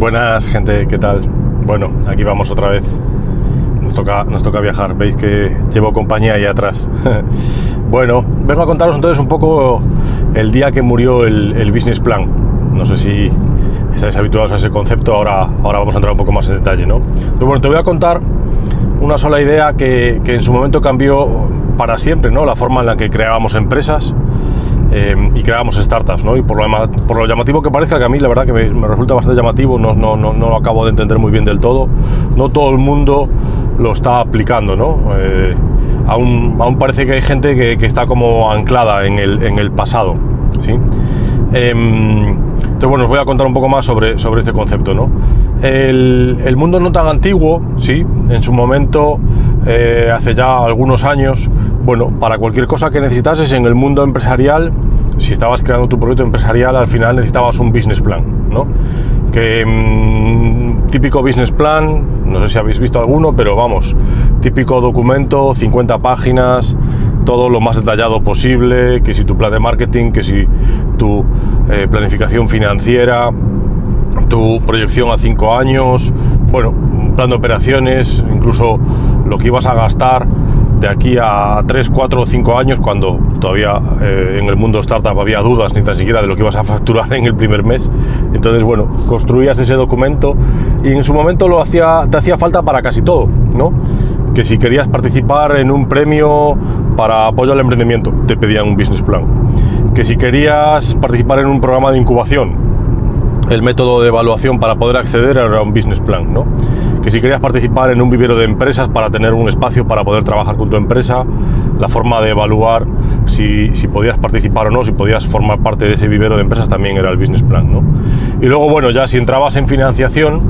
Buenas, gente, ¿qué tal? Bueno, aquí vamos otra vez. Nos toca viajar. Veis que llevo compañía ahí atrás. Bueno, vengo a contaros entonces un poco el día que murió el business plan. No sé si estáis habituados a ese concepto. Ahora vamos a entrar un poco más en detalle, ¿no? Pero bueno, te voy a contar una sola idea que en su momento cambió para siempre, ¿no? La forma en la que creábamos empresas y creábamos startups, ¿no? Y por lo llamativo que parezca, que a mí la verdad que me resulta bastante llamativo, no lo acabo de entender muy bien del todo. No todo el mundo lo está aplicando, ¿no? Aún parece que hay gente que está como anclada en el pasado, ¿sí? Entonces, bueno, os voy a contar un poco más sobre este concepto, ¿no? El mundo no tan antiguo, sí, en su momento, hace ya algunos años, bueno, para cualquier cosa que necesitases en el mundo empresarial, si estabas creando tu proyecto empresarial, al final necesitabas un business plan, ¿no? Típico business plan, no sé si habéis visto alguno, pero vamos, típico documento, 50 páginas, todo lo más detallado posible, que si tu plan de marketing, que si tu planificación financiera, tu proyección a 5 años, bueno, un plan de operaciones, incluso lo que ibas a gastar de aquí a 3, 4 o 5 años, cuando todavía en el mundo startup había dudas ni tan siquiera de lo que ibas a facturar en el primer mes. Entonces, bueno, construías ese documento y en su momento te hacía falta para casi todo, ¿no? Que si querías participar en un premio para apoyo al emprendimiento, te pedían un business plan. Que si querías participar en un programa de incubación, el método de evaluación para poder acceder era un business plan, ¿no? Que si querías participar en un vivero de empresas para tener un espacio para poder trabajar con tu empresa, la forma de evaluar si podías participar o no, si podías formar parte de ese vivero de empresas, también era el business plan, ¿no? Y luego, bueno, ya si entrabas en financiación,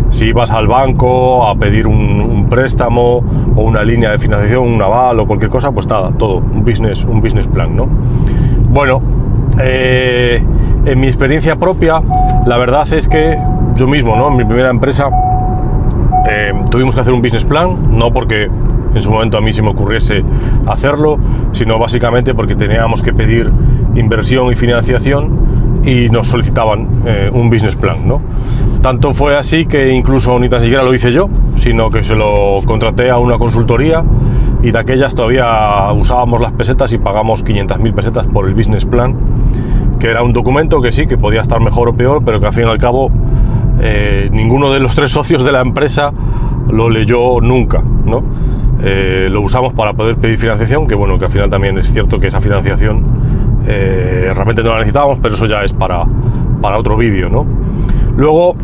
si ibas al banco a pedir un préstamo o una línea de financiación, un aval o cualquier cosa, pues nada, todo, un business plan, ¿no? Bueno, en mi experiencia propia, la verdad es que yo mismo, ¿no? En mi primera empresa tuvimos que hacer un business plan, no porque en su momento a mí se me ocurriese hacerlo, sino básicamente porque teníamos que pedir inversión y financiación y nos solicitaban un business plan, ¿no? Tanto fue así que incluso ni tan siquiera lo hice yo, sino que se lo contraté a una consultoría y de aquellas todavía usábamos las pesetas y pagamos 500.000 pesetas por el business plan, que era un documento que sí, que podía estar mejor o peor, pero que al fin y al cabo ninguno de los 3 socios de la empresa lo leyó nunca, ¿no? Lo usamos para poder pedir financiación, que bueno, que al final también es cierto que esa financiación realmente no la necesitábamos, pero eso ya es para otro vídeo, ¿no? Luego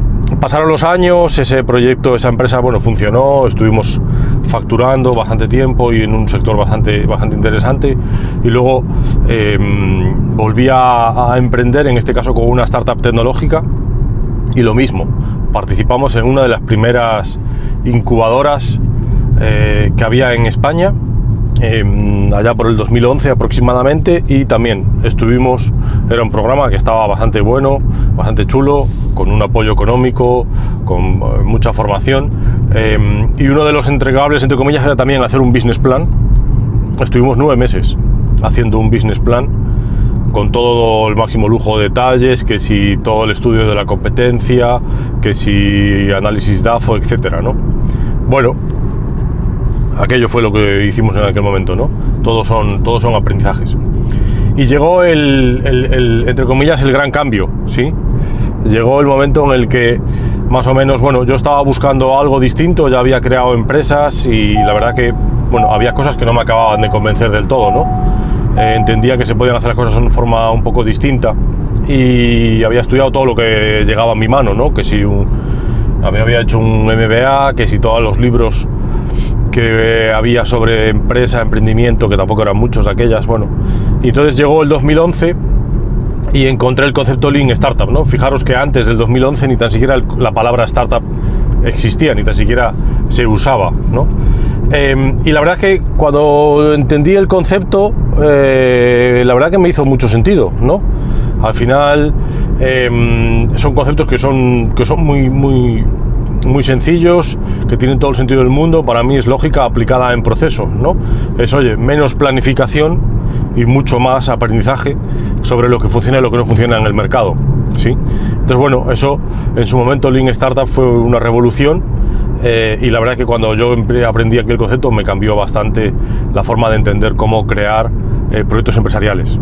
pasaron los años, ese proyecto, esa empresa, bueno, funcionó, estuvimos facturando bastante tiempo y en un sector bastante interesante, y luego volví a emprender, en este caso con una startup tecnológica, y lo mismo, participamos en una de las primeras incubadoras que había en España, allá por el 2011 aproximadamente, y también era un programa que estaba bastante bueno, bastante chulo, con un apoyo económico, con mucha formación, y uno de los entregables, entre comillas, era también hacer un business plan. Estuvimos 9 meses haciendo un business plan con todo el máximo lujo de detalles, que si todo el estudio de la competencia, que si análisis DAFO, etcétera, ¿no? Bueno, aquello fue lo que hicimos en aquel momento, ¿no? Todos son aprendizajes. Y llegó entre comillas, el gran cambio, ¿sí? Llegó el momento en el que, más o menos, bueno, yo estaba buscando algo distinto, ya había creado empresas y la verdad que, bueno, había cosas que no me acababan de convencer del todo, ¿no? Entendía que se podían hacer las cosas de una forma un poco distinta y había estudiado todo lo que llegaba a mi mano, ¿no? Que si había hecho un MBA, que si todos los libros que había sobre empresa, emprendimiento, que tampoco eran muchos de aquellas, bueno. Y entonces llegó el 2011 y encontré el concepto Lean Startup, ¿no? Fijaros que antes del 2011 ni tan siquiera la palabra startup existía, ni tan siquiera se usaba, ¿no? Y la verdad es que cuando entendí el concepto, la verdad que me hizo mucho sentido, ¿no? Al final son conceptos que son muy sencillos, que tienen todo el sentido del mundo. Para mí es lógica aplicada en procesos, ¿no? Es, oye, menos planificación y mucho más aprendizaje, sobre lo que funciona y lo que no funciona en el mercado, ¿sí? Entonces, bueno, eso en su momento Lean Startup fue una revolución, y la verdad es que cuando yo aprendí aquel concepto me cambió bastante la forma de entender cómo crear proyectos empresariales.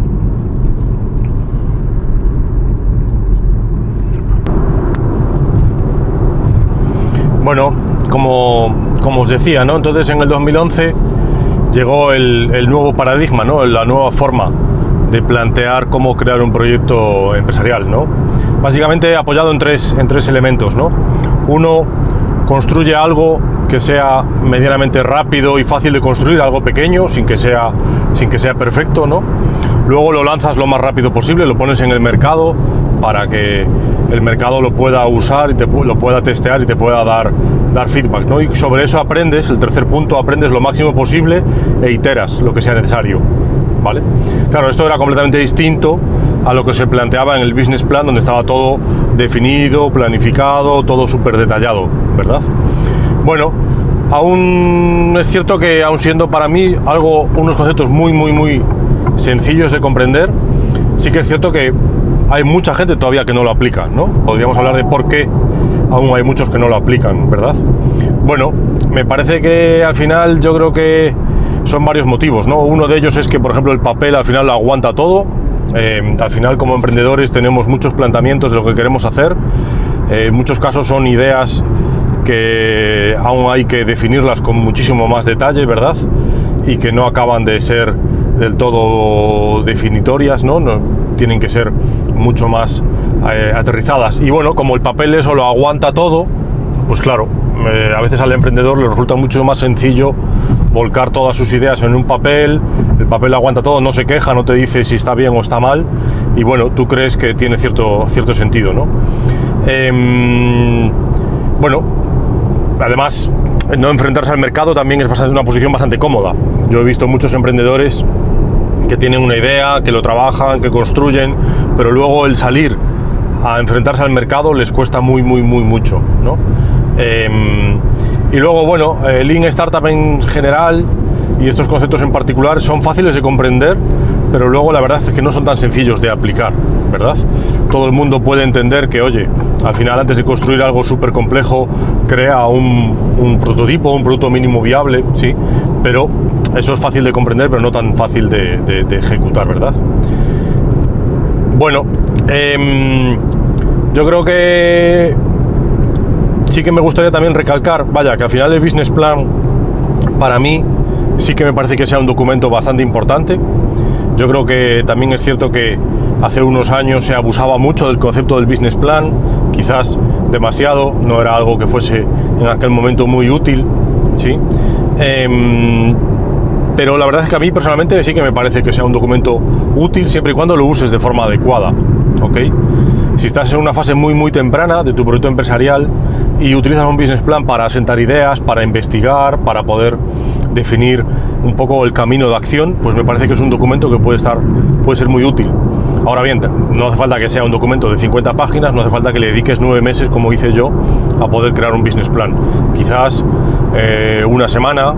Bueno, como os decía, ¿no? Entonces en el 2011 llegó el nuevo paradigma, ¿no? La nueva forma de plantear cómo crear un proyecto empresarial, ¿no? Básicamente apoyado en tres elementos, ¿no? Uno, construye algo que sea medianamente rápido y fácil de construir, algo pequeño, sin que sea perfecto, ¿no? Luego lo lanzas lo más rápido posible, lo pones en el mercado para que el mercado lo pueda usar y lo pueda testear y te pueda dar feedback, ¿no? Y sobre eso aprendes, el tercer punto, aprendes lo máximo posible e iteras lo que sea necesario, ¿vale? Claro, esto era completamente distinto a lo que se planteaba en el business plan, donde estaba todo definido, planificado, todo súper detallado, ¿verdad? Bueno, aún es cierto que, aún siendo para mí unos conceptos muy sencillos de comprender, sí que es cierto que hay mucha gente todavía que no lo aplica, ¿no? Podríamos hablar de por qué aún hay muchos que no lo aplican, ¿verdad? Bueno, me parece que al final yo creo que son varios motivos, ¿no? Uno de ellos es que, por ejemplo, el papel al final lo aguanta todo. Al final, como emprendedores, tenemos muchos planteamientos de lo que queremos hacer. En muchos casos son ideas que aún hay que definirlas con muchísimo más detalle, ¿verdad? Y que no acaban de ser del todo definitorias, ¿no? Tienen que ser mucho más aterrizadas. Y bueno, como el papel eso lo aguanta todo, pues claro, a veces al emprendedor le resulta mucho más sencillo volcar todas sus ideas en un papel. El papel aguanta todo, no se queja, no te dice si está bien o está mal, y bueno, tú crees que tiene cierto sentido, ¿no? Bueno, además, no enfrentarse al mercado también es una posición bastante cómoda. Yo he visto muchos emprendedores que tienen una idea, que lo trabajan, que construyen, pero luego el salir a enfrentarse al mercado les cuesta mucho, ¿no? Y luego, bueno, Lean Startup en general y estos conceptos en particular son fáciles de comprender, pero luego la verdad es que no son tan sencillos de aplicar, ¿verdad? Todo el mundo puede entender que, oye, al final, antes de construir algo súper complejo, crea un prototipo, un producto mínimo viable, sí, pero eso es fácil de comprender, pero no tan fácil de ejecutar, ¿verdad? Bueno, yo creo que sí que me gustaría también recalcar, vaya, que al final el business plan, para mí, sí que me parece que sea un documento bastante importante. Yo creo que también es cierto que hace unos años se abusaba mucho del concepto del business plan, quizás demasiado, no era algo que fuese en aquel momento muy útil, ¿sí? Pero la verdad es que a mí personalmente sí que me parece que sea un documento útil siempre y cuando lo uses de forma adecuada, ¿ok? Si estás en una fase muy temprana de tu proyecto empresarial y utilizas un business plan para asentar ideas, para investigar, para poder definir un poco el camino de acción, pues me parece que es un documento que puede ser muy útil. Ahora bien, no hace falta que sea un documento de 50 páginas, no hace falta que le dediques 9 meses, como hice yo, a poder crear un business plan. Quizás una semana,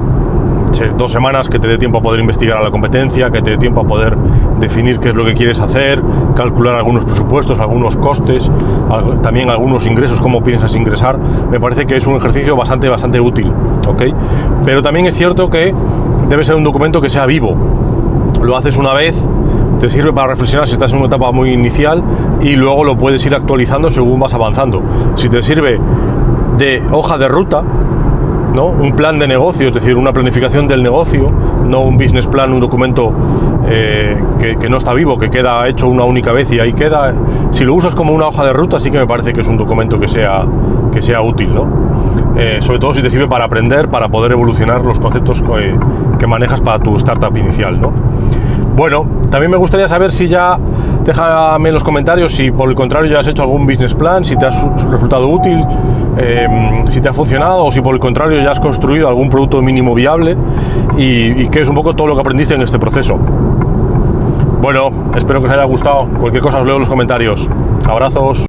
2 semanas, que te dé tiempo a poder investigar a la competencia, que te dé tiempo a poder definir qué es lo que quieres hacer, calcular algunos presupuestos, algunos costes, también algunos ingresos, cómo piensas ingresar. Me parece que es un ejercicio bastante útil, ¿ok? Pero también es cierto que debe ser un documento que sea vivo. Lo haces una vez, te sirve para reflexionar si estás en una etapa muy inicial y luego lo puedes ir actualizando según vas avanzando. Si te sirve de hoja de ruta, ¿no? Un plan de negocio, es decir, una planificación del negocio, no un business plan, un documento que no está vivo, que queda hecho una única vez y ahí queda. Si lo usas como una hoja de ruta, sí que me parece que es un documento que sea útil, ¿no? Sobre todo si te sirve para aprender, para poder evolucionar los conceptos que manejas para tu startup inicial, ¿no? Bueno, también me gustaría saber si ya, déjame en los comentarios si por el contrario ya has hecho algún business plan, si te ha resultado útil, si te ha funcionado, o si por el contrario ya has construido algún producto mínimo viable y qué es un poco todo lo que aprendiste en este proceso. Bueno, espero que os haya gustado. Cualquier cosa os leo en los comentarios. Abrazos.